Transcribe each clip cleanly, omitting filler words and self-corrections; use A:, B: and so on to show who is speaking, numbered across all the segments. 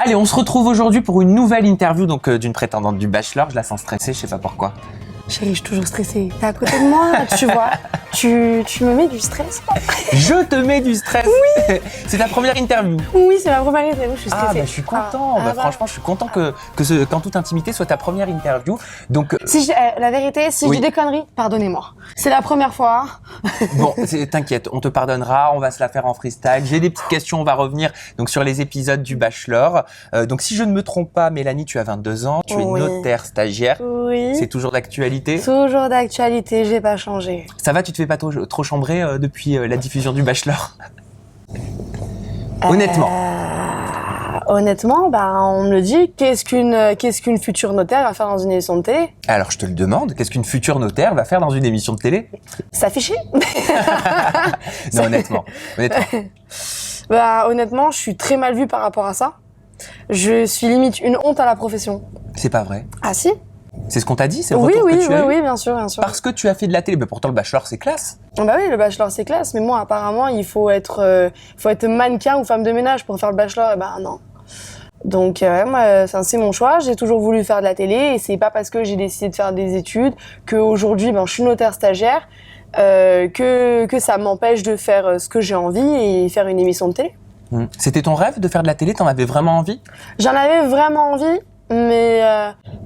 A: Allez, on se retrouve aujourd'hui pour une nouvelle interview d'une prétendante du Bachelor. Je la sens stressée, je sais pas pourquoi.
B: Chérie, je suis toujours stressée. T'es à côté de moi, tu vois. Tu me mets du stress.
A: Je te mets du stress. Oui. C'est ta première interview.
B: Oui, c'est ma première interview, je suis stressée.
A: Ah bah je suis content. Franchement, je suis content qu'en toute intimité soit ta première interview. Donc
B: la vérité, si je dis des conneries, pardonnez-moi. C'est la première fois.
A: Bon, t'inquiète, on te pardonnera, on va se la faire en freestyle. J'ai des petites questions, on va revenir donc sur les épisodes du Bachelor. Donc si je ne me trompe pas, Mélanie, tu as 22 ans, tu es notaire stagiaire.
B: Oui.
A: C'est toujours d'actualité.
B: Toujours d'actualité, j'ai pas changé.
A: Ça va, tu te fais pas trop chambrer depuis la diffusion du Bachelor? Honnêtement.
B: Honnêtement, on me le dit, qu'est-ce qu'une future notaire va faire dans une émission de télé?
A: Alors je te le demande, qu'est-ce qu'une future notaire va faire dans une émission de télé?
B: S'afficher.
A: Non, honnêtement.
B: Honnêtement, je suis très mal vue par rapport à ça. Je suis limite une honte à la profession.
A: C'est pas vrai.
B: Ah si?
A: C'est ce qu'on t'a dit? C'est le retour que tu as eu?
B: Oui, bien sûr.
A: Parce que tu as fait de la télé, mais pourtant le Bachelor c'est classe.
B: Bah oui, le Bachelor c'est classe, mais moi apparemment il faut être mannequin ou femme de ménage pour faire le Bachelor, et non. Donc moi c'est mon choix, j'ai toujours voulu faire de la télé et c'est pas parce que j'ai décidé de faire des études qu'aujourd'hui je suis notaire stagiaire que ça m'empêche de faire ce que j'ai envie et faire une émission de télé.
A: C'était ton rêve de faire de la télé? T'en avais vraiment envie?
B: J'en avais vraiment envie, mais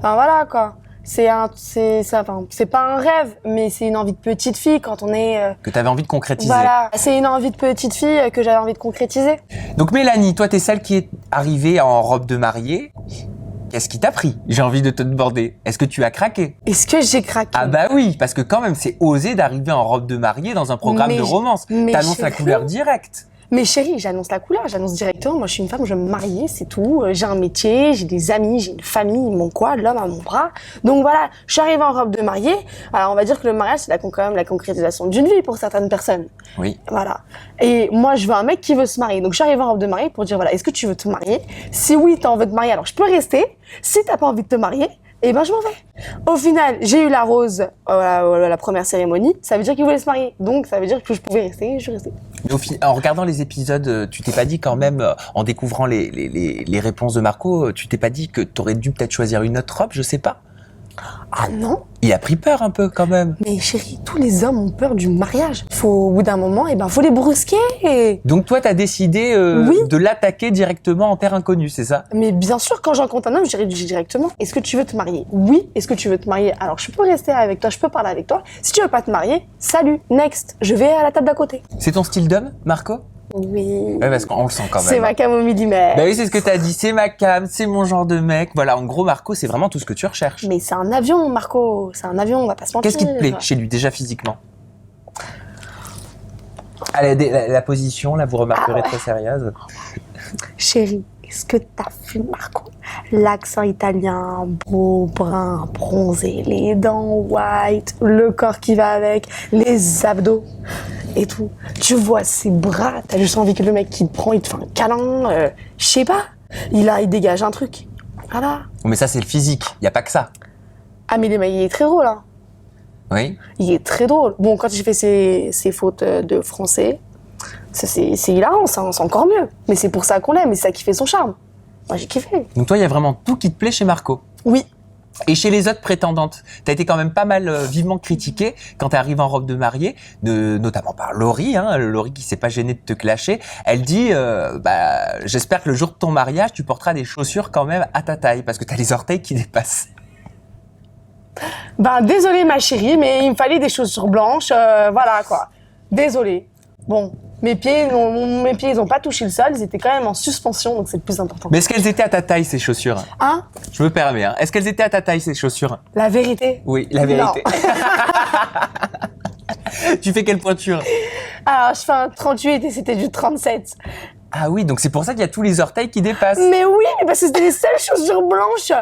B: voilà quoi. C'est pas un rêve, mais c'est une envie de petite fille quand on est...
A: Que t'avais envie de concrétiser.
B: Voilà, c'est une envie de petite fille que j'avais envie de concrétiser.
A: Donc Mélanie, toi t'es celle qui est arrivée en robe de mariée. Qu'est-ce qui t'a pris? J'ai envie de te demander. Est-ce que tu as craqué?
B: Est-ce que j'ai craqué?
A: Ah bah oui, parce que quand même c'est osé d'arriver en robe de mariée dans un programme de romance. T'annonces la couleur directe.
B: Mais chérie, j'annonce la couleur, j'annonce directement. Moi, je suis une femme, je veux me marier, c'est tout. J'ai un métier, j'ai des amis, j'ai une famille, mon quoi, l'homme à mon bras. Donc voilà, je suis arrivée en robe de mariée. Alors, on va dire que le mariage, c'est quand même la concrétisation d'une vie pour certaines personnes.
A: Oui.
B: Voilà. Et moi, je veux un mec qui veut se marier. Donc, je suis arrivée en robe de mariée pour dire, voilà, est-ce que tu veux te marier? Si oui, t'as envie de te marier, alors je peux rester. Si t'as pas envie de te marier, je m'en vais. Au final, j'ai eu la rose la première cérémonie. Ça veut dire qu'il voulait se marier. Donc, ça veut dire que je pouvais rester et je suis restée.
A: Mais en regardant les épisodes, tu t'es pas dit quand même, en découvrant les réponses de Marco, tu t'es pas dit que t'aurais dû peut-être choisir une autre robe, je sais pas?
B: Ah non?
A: Il a pris peur un peu quand même.
B: Mais chérie, tous les hommes ont peur du mariage. Au bout d'un moment, faut les brusquer.
A: Donc toi, t'as décidé de l'attaquer directement en terre inconnue, c'est ça?
B: Mais bien sûr, quand je rencontre un homme, je dirais directement, est-ce que tu veux te marier? Oui. Est-ce que tu veux te marier? Alors, je peux rester avec toi, je peux parler avec toi. Si tu veux pas te marier, salut, next. Je vais à la table d'à côté.
A: C'est ton style d'homme, Marco?
B: Oui.
A: Ouais, parce qu'on le sent quand même.
B: C'est ma cam au millimètre.
A: Bah oui, c'est ce que t'as dit, c'est ma cam, c'est mon genre de mec. Voilà, en gros, Marco, c'est vraiment tout ce que tu recherches.
B: Mais c'est un avion, Marco. C'est un avion, on va pas se mentir.
A: Qu'est-ce qui te plaît chez lui, déjà physiquement? Allez, la position, là, vous remarquerez très sérieuse.
B: Chérie, est-ce que t'as vu, Marco? L'accent italien, beau, brun, bronzé, les dents white, le corps qui va avec, les abdos et tout. Tu vois ses bras, t'as juste envie que le mec qui te prend, il te fait un câlin, je sais pas. Il dégage un truc. Voilà.
A: Mais ça, c'est le physique, y a pas que ça.
B: Ah, mais il est très drôle, hein.
A: Oui.
B: Il est très drôle. Bon, quand il fait ses fautes de français, c'est hilarant, c'est encore mieux. Mais c'est pour ça qu'on l'aime, et c'est ça qui fait son charme. Moi, j'ai kiffé.
A: Donc toi, il y a vraiment tout qui te plaît chez Marco?
B: Oui.
A: Et chez les autres prétendantes, t'as été quand même pas mal vivement critiquée quand t'es arrivée en robe de mariée, notamment par Laurie, Laurie qui s'est pas gênée de te clasher. Elle dit, j'espère que le jour de ton mariage, tu porteras des chaussures quand même à ta taille, parce que t'as les orteils qui dépassent.
B: Désolée ma chérie, mais il me fallait des chaussures blanches, voilà quoi. Désolée. Bon, mes pieds, ils ont pas touché le sol, ils étaient quand même en suspension, donc c'est le plus important.
A: Mais est-ce qu'elles étaient à ta taille, ces chaussures?
B: Hein?
A: Je me permets, Est-ce qu'elles étaient à ta taille, ces chaussures?
B: La vérité?
A: Oui, la vérité. Tu fais quelle pointure?
B: Alors, je fais un 38 et c'était du 37.
A: Ah oui, donc c'est pour ça qu'il y a tous les orteils qui dépassent.
B: Mais oui, mais parce que c'était les seules chaussures blanches.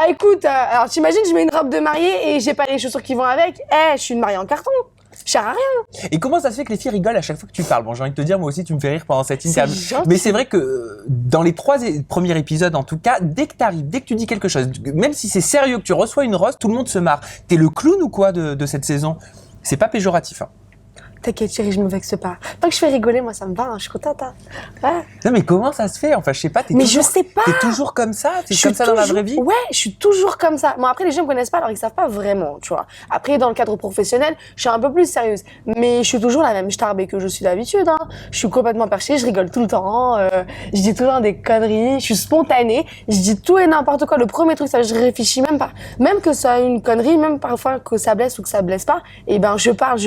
B: Écoute, alors t'imagines, je mets une robe de mariée et j'ai pas les chaussures qui vont avec. Je suis une mariée en carton. Je sers à rien.
A: Et comment ça se fait que les filles rigolent à chaque fois que tu parles? Bon, j'ai envie de te dire, moi aussi, tu me fais rire pendant cette interview. Mais c'est vrai que dans les 3 premiers épisodes, en tout cas, dès que t'arrives, dès que tu dis quelque chose, même si c'est sérieux, que tu reçois une rose, tout le monde se marre. T'es le clown ou quoi de cette saison? C'est pas péjoratif, hein.
B: T'inquiète, chérie, je me vexe pas. Tant que je fais rigoler, moi, ça me va, hein, je suis contente. Hein. Ouais.
A: Non, mais comment ça se fait? Enfin, je sais pas,
B: Mais je sais pas.
A: T'es toujours comme ça? T'es comme ça dans la vraie vie?
B: Ouais, je suis toujours comme ça. Bon, après, les gens me connaissent pas, alors ils savent pas vraiment, tu vois. Après, dans le cadre professionnel, je suis un peu plus sérieuse. Mais je suis toujours la même starbée que je suis d'habitude, hein. Je suis complètement perchée, je rigole tout le temps, je dis toujours des conneries, je suis spontanée, je dis tout et n'importe quoi. Le premier truc, ça, je réfléchis même pas. Même que ça a une connerie, même parfois que ça blesse ou que ça blesse pas, et ben, je parle.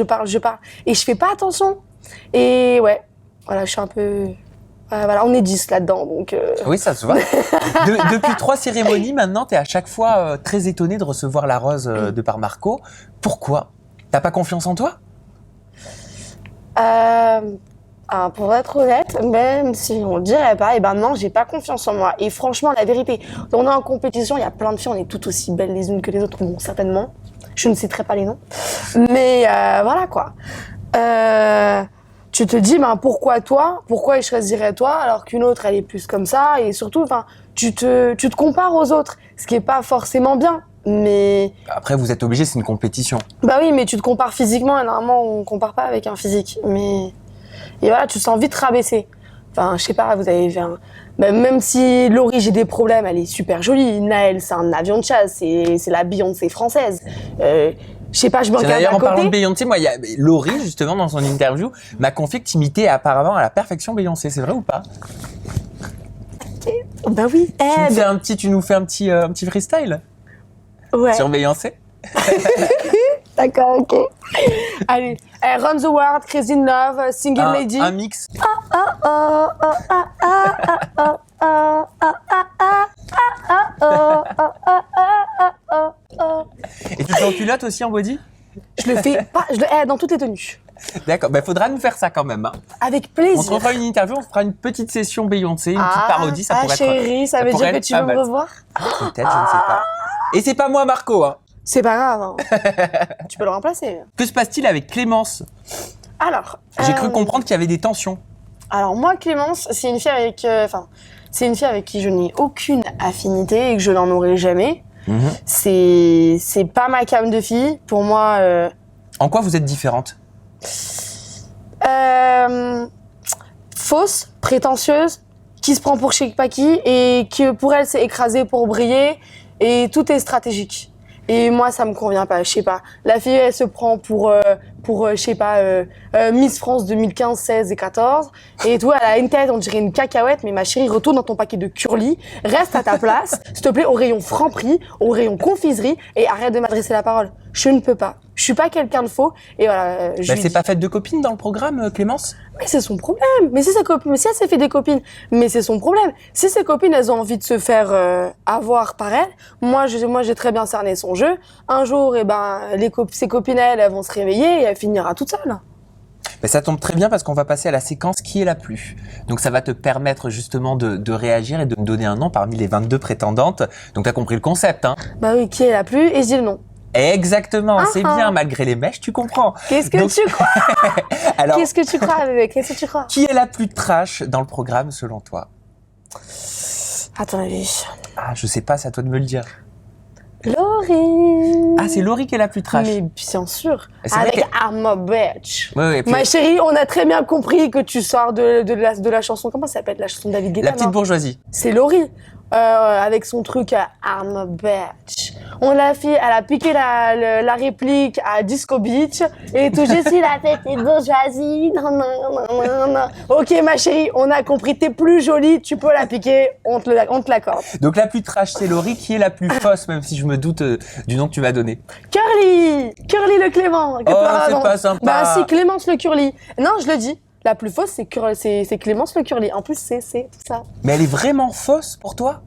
B: Et je fais pas attention. Et ouais, voilà, je suis un peu... voilà, on est 10 là-dedans, donc...
A: Oui, ça se voit. Depuis 3 cérémonies, maintenant, t'es à chaque fois très étonnée de recevoir la rose de par Marco. Pourquoi? T'as pas confiance en toi?
B: Pour être honnête, même si on le dirait pas, et ben non, j'ai pas confiance en moi. Et franchement, la vérité, on est en compétition, il y a plein de filles, on est toutes aussi belles les unes que les autres, bon, certainement. Je ne citerai pas les noms. Mais voilà, quoi. Tu te dis, ben pourquoi toi? Pourquoi je choisirais toi alors qu'une autre, elle est plus comme ça? Et surtout, enfin, tu te compares aux autres, ce qui est pas forcément bien. Mais
A: après, vous êtes obligé, c'est une compétition.
B: Bah oui, mais tu te compares physiquement et normalement, on compare pas avec un physique. Mais et voilà, tu te sens vite rabaissé. Enfin, je sais pas, vous avez vu même si Laurie, j'ai des problèmes, elle est super jolie. Naël, c'est un avion de chasse, c'est la Beyoncé française. Je sais pas, je me regarde à côté.
A: D'ailleurs, en parlant de Beyoncé, moi, il y a Laurie, justement, dans son interview, m'a confié que t'imitais apparemment à la perfection Beyoncé. C'est vrai ou pas?
B: Bah oui.
A: Tu nous fais un petit freestyle?
B: Ouais.
A: Sur Beyoncé?
B: D'accord, ok. Allez, Run the World, Crazy in Love, Single Lady.
A: Un mix. Et tu fais en culotte aussi en body?
B: Je le fais pas, dans toutes les tenues.
A: D'accord, bah faudra nous faire ça quand même. Hein.
B: Avec plaisir.
A: On se refera une interview, on se fera une petite session Beyoncé, une petite parodie, ça pourrait
B: chérie, ça veut dire que tu veux me revoir?
A: Peut-être, je ne sais pas. Et c'est pas moi Marco, hein.
B: C'est pas grave, hein. Tu peux le remplacer.
A: Que se passe-t-il avec Clémence?
B: Alors,
A: j'ai cru comprendre qu'il y avait des tensions.
B: Alors moi, Clémence, c'est une fille avec qui je n'ai aucune affinité et que je n'en aurai jamais. C'est pas ma came de fille. Pour moi...
A: En quoi vous êtes différente?
B: Fausse, prétentieuse, qui se prend pour je sais pas qui et qui pour elle s'est écrasée pour briller et tout est stratégique. Et moi, ça me convient pas, je sais pas. La fille, elle se prend pour je sais pas, Miss France 2015, 16 et 14. Et tout, elle a une tête, on dirait une cacahuète. Mais ma chérie, retourne dans ton paquet de curly, reste à ta place, s'il te plaît, au rayon Franprix, au rayon confiserie, et arrête de m'adresser la parole. Je ne peux pas. Je suis pas quelqu'un de faux. Et voilà.
A: Elle s'est pas faite de copine dans le programme, Clémence?
B: Mais c'est son problème. Mais si elle s'est fait des copines, mais c'est son problème. Si ses copines, elles ont envie de se faire avoir par elle, moi j'ai très bien cerné son jeu. Un jour, ses copines, elles vont se réveiller et elle finira toute seule.
A: Mais ça tombe très bien parce qu'on va passer à la séquence qui est la plus. Donc ça va te permettre justement de réagir et de me donner un nom parmi les 22 prétendantes. Donc t'as compris le concept, hein?
B: Bah oui, qui est la plus, et je dis le nom.
A: Exactement, c'est bien, malgré les mèches, tu comprends.
B: Qu'est-ce que tu crois?
A: Alors,
B: qu'est-ce que tu crois, bébé? Qu'est-ce que tu crois?
A: Qui est la plus trash dans le programme, selon toi?
B: Attends, bébé.
A: Ah, je sais pas, c'est à toi de me le dire.
B: Laurie.
A: Ah, c'est Laurie qui est la plus trash.
B: Mais bien sûr.
A: C'est
B: avec
A: vrai
B: I'm a bitch.
A: Ouais,
B: Ma chérie, on a très bien compris que tu sors de la chanson. Comment ça s'appelle la chanson de David Guetta?
A: La petite bourgeoisie.
B: C'est Laurie. Avec son truc I'm a bitch. Elle a piqué la réplique à Disco Beach et tout je suis la petite bourgeoisie. Non. Ok ma chérie, on a compris, t'es plus jolie, tu peux la piquer, on te l'accorde.
A: Donc la plus trash c'est Laurie, qui est la plus fausse, même si je me doute du nom que tu m'as donné?
B: Curly le Clément.
A: C'est pas sympa.
B: Bah si, Clémence le Curly. Non, je le dis. La plus fausse, c'est Clémence le Curly. En plus, c'est tout ça.
A: Mais elle est vraiment fausse pour toi?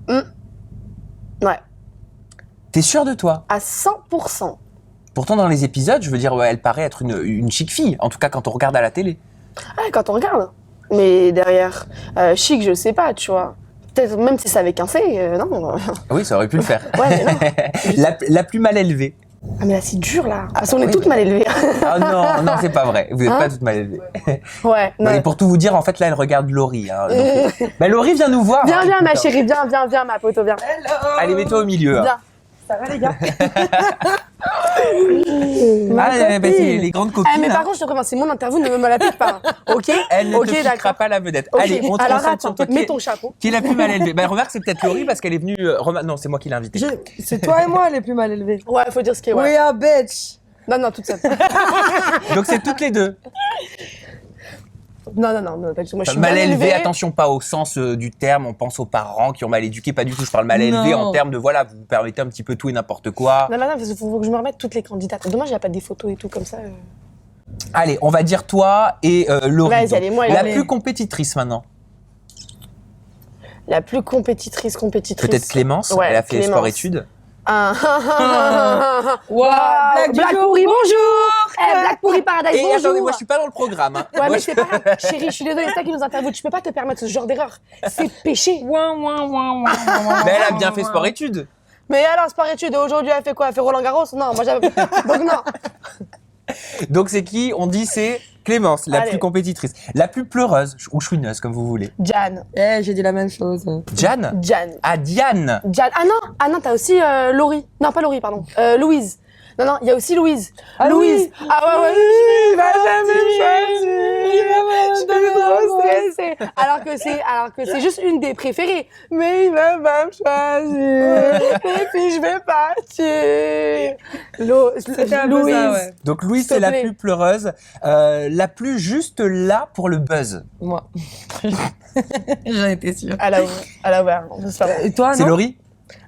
B: Ouais.
A: T'es sûre de toi?
B: À 100%.
A: Pourtant, dans les épisodes, je veux dire, elle paraît être une chic fille. En tout cas, quand on regarde à la télé.
B: Ouais, quand on regarde. Mais derrière, chic, je sais pas, tu vois. Peut-être même si c'est avec un C, non.
A: Oui, ça aurait pu le faire.
B: Ouais, mais non.
A: La plus mal élevée.
B: Ah mais là c'est dur là, parce qu'on est toutes mal élevées.
A: Ah non, c'est pas vrai, vous n'êtes pas toutes mal élevées.
B: Ouais.
A: Et pour tout vous dire, en fait là elle regarde Laurie. Hein, donc, Laurie viens nous voir.
B: Viens ma chérie, viens ma poteau, viens.
A: Hello. Allez mets-toi au milieu.
B: Viens.
A: Hein.
B: Ça va les gars?
A: c'est les grandes copines.
B: Mais par
A: hein.
B: contre, je te préviens, c'est mon interview, ne me la pique pas. Ok?
A: Elle ne
B: Ok,
A: te piquera
B: d'accord.
A: pas la vedette.
B: Ok.
A: Allez, on te
B: Alors
A: concentre sur
B: attends,
A: toi.
B: mets ton chapeau.
A: Qui est la plus mal élevée? Bah, remarque, c'est peut-être Laurie parce qu'elle est venue. Non, c'est moi qui l'ai invitée.
C: C'est toi et moi les plus mal élevés.
B: Ouais, faut dire ce qui est. Ouais.
C: We are bitch.
B: Non, toute seule.
A: Donc c'est toutes les deux.
B: Non, pas du tout. Moi, je suis
A: Mal
B: bien
A: élevé,
B: élevée.
A: attention, pas au sens du terme, on pense aux parents qui ont mal éduqué, pas du tout, je parle mal élevé
C: Non.
A: en termes de, voilà, vous permettez un petit peu tout et n'importe quoi.
B: Non, parce qu'il faut que je me remette toutes les candidates. Dommage, il n'y a pas des photos et tout comme ça.
A: Allez, on va dire toi et Laurie.
B: Vas-y,
A: donc.
B: allez, moi,
A: La
B: allez.
A: plus compétitrice maintenant.
B: La plus compétitrice.
A: Peut-être Clémence,
B: Ouais,
A: elle a fait
B: Clémence.
A: sport-études.
C: Wow,
B: Black pourri, bonjour. Black pourri paradise,
A: Et
B: bonjour.
A: attendez, moi je suis pas dans le programme. Hein.
B: Ouais,
A: Moi,
B: mais
A: je-
B: c'est pas grave. Chérie, je suis désolée, c'est toi qui nous interviewe. Tu peux pas te permettre ce genre d'erreur. C'est péché.
A: Mais elle a bien fait sport-études.
B: Mais alors, sport études, aujourd'hui, elle fait quoi? Elle fait Roland Garros? Non, moi j'avais. Donc, non.
A: Donc c'est qui? On dit c'est Clémence, la
B: Allez.
A: plus compétitrice. La plus pleureuse, ou chouineuse, comme vous voulez.
B: Jan.
C: J'ai dit la même chose.
A: Diane?
B: Jan.
A: Ah, Diane.
B: Jan. Ah non, t'as aussi Laurie. Non, pas Laurie, pardon. Louise. Non, il y a aussi Louise.
C: Ah,
B: Louise.
C: oui.
B: Ah ouais, il va jamais choisir. Je suis trop stressée. Alors que c'est juste une des préférées. Mais il va pas me choisir. Et puis je vais partir.
C: C'était un peu
B: Louise.
C: ça, ouais.
A: Donc Louise,
B: S'il te
A: c'est la
B: plaît.
A: plus pleureuse. La plus juste là pour le buzz.
C: Moi. J'en étais sûre.
B: À la ouvert.
C: Et toi,
A: C'est
C: non?
A: Laurie?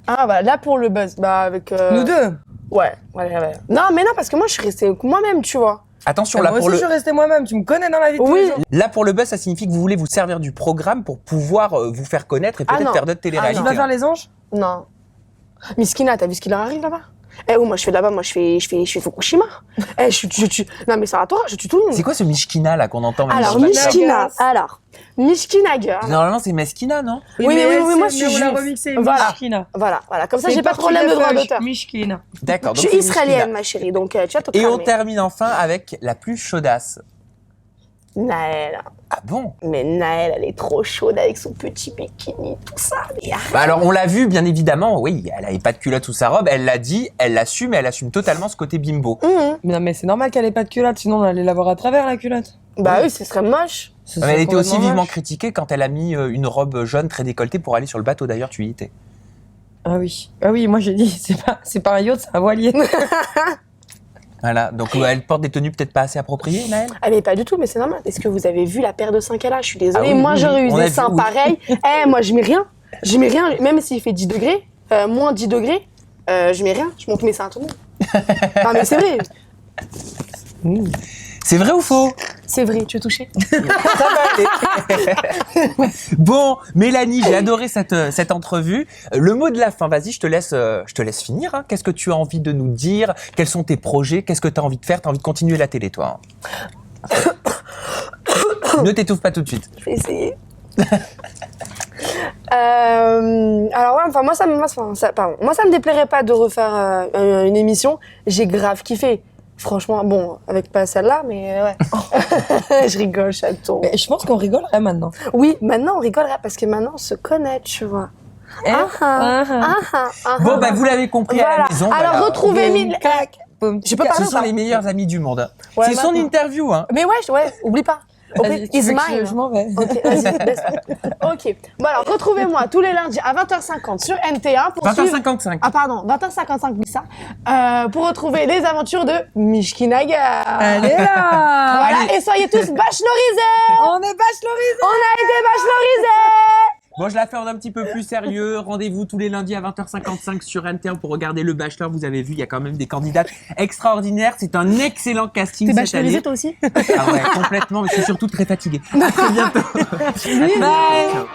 B: Ah, bah là pour le buzz. Bah, avec.
C: Nous deux.
B: Ouais. Non, mais non, parce que moi je suis restée moi-même, tu vois.
A: Attention,
C: Moi
A: là pour
C: aussi,
A: le...
C: je suis restée moi-même. Tu me connais dans la vie de tous
B: Oui.
C: les jours.
A: Là, pour le buzz, ça signifie que vous voulez vous servir du programme pour pouvoir vous faire connaître et
B: Ah
A: peut-être
B: non.
A: faire d'autres
C: Tu
A: téléréalités.
C: vas faire les anges?
B: Non. Miskina, t'as vu ce qui leur arrive là-bas? Où moi je fais là-bas, je fais Fukushima. Non mais ça va toi, je tue tout le monde.
A: C'est quoi ce Mishkina là qu'on entend maintenant?
B: Alors Mishkina girl.
A: Normalement, c'est Meskina, non?
B: Oui, moi, je suis
C: on l'a
B: juif.
C: remixé.
B: Voilà.
C: Mishkina.
B: Voilà. Comme ça j'ai pas de problème de droit d'auteur.
C: Mishkina.
A: D'accord.
B: Je
A: donc
B: suis
A: c'est
B: israélienne
A: Mishkina.
B: ma chérie, donc tu vas te
A: Et on
B: calmer.
A: termine enfin avec la plus chaudasse.
B: Naël.
A: Ah bon?
B: Mais Naël, elle est trop chaude avec son petit bikini, tout ça. Mais
A: Bah alors, on l'a vu, bien évidemment, oui, elle avait pas de culotte sous sa robe, elle l'a dit, elle l'assume, et elle assume totalement ce côté bimbo.
C: Mais non, mais c'est normal qu'elle ait pas de culotte, sinon on allait la voir à travers la culotte.
B: Bah oui, ce serait moche.
C: Ce
A: Mais
C: serait
A: elle était aussi
C: complètement
A: vivement
C: moche.
A: critiquée quand elle a mis une robe jaune très décolletée pour aller sur le bateau, d'ailleurs, tu y étais.
C: Ah oui, moi j'ai dit, c'est pas un yacht, c'est un voilier.
A: Voilà, donc elle porte des tenues peut-être pas assez appropriées, Naël?
B: Ah mais pas du tout, mais c'est normal. Est-ce que vous avez vu la paire de seins qu'elle a? Je suis désolée.
A: Ah oui,
B: moi
A: oui,
B: j'aurais eu
A: on a
B: des
A: vu,
B: seins
A: oui.
B: pareils. Moi je mets rien. Même s'il fait 10 degrés, moins 10 degrés, je mets rien. Je monte mes seins à tout le monde. Non mais c'est vrai.
A: C'est vrai ou faux?
B: C'est vrai, tu veux toucher?
A: Ça va aller. Bon, Mélanie, j'ai adoré cette entrevue. Le mot de la fin, vas-y, je te laisse finir. Hein. Qu'est-ce que tu as envie de nous dire? Quels sont tes projets? Qu'est-ce que tu as envie de faire? Tu as envie de continuer la télé, toi? Ne t'étouffe pas tout de suite.
B: Je vais essayer. Alors ouais, enfin moi ça me déplairait pas de refaire une émission. J'ai grave kiffé. Franchement, bon, avec pas celle-là, mais ouais. Je rigole, chaton.
C: Mais je pense qu'on rigolerait maintenant.
B: Oui, maintenant on rigolerait parce que maintenant on se connaît, tu vois.
A: Bon, bah, vous l'avez compris à la
B: Voilà.
A: maison.
B: Alors
A: voilà.
B: retrouvez Mille.
C: Je
B: peux parler
A: Ce
B: ou
A: sont
B: pas
A: les meilleurs amis du monde.
B: Ouais,
A: C'est son
B: maintenant.
A: interview, hein.
B: Mais ouais, oublie pas. It's mine.
C: Je m'en vais.
B: Ok, vas-y, laisse-moi. Ok. Bon alors, retrouvez-moi tous les lundis à 20h50 sur NT1 pour suivre...
A: 20h55.
B: Ah pardon, 20h55, oui ça. Pour retrouver les aventures de Mishkinaga.
C: Allez là.
B: Voilà,
A: Allez.
B: et soyez tous bachelorisés.
C: On est bachelorisés.
B: On a été bachelorisés.
A: Bon, je la fais en un petit peu plus sérieux. Rendez-vous tous les lundis à 20h55 sur NT1 pour regarder le Bachelor. Vous avez vu, il y a quand même des candidates extraordinaires. C'est un excellent casting
B: T'es
A: cette
B: bachelorisé
A: année.
B: toi aussi?
A: Ah ouais, complètement, mais je suis surtout très fatiguée. À très bientôt. À très bientôt. Ciao.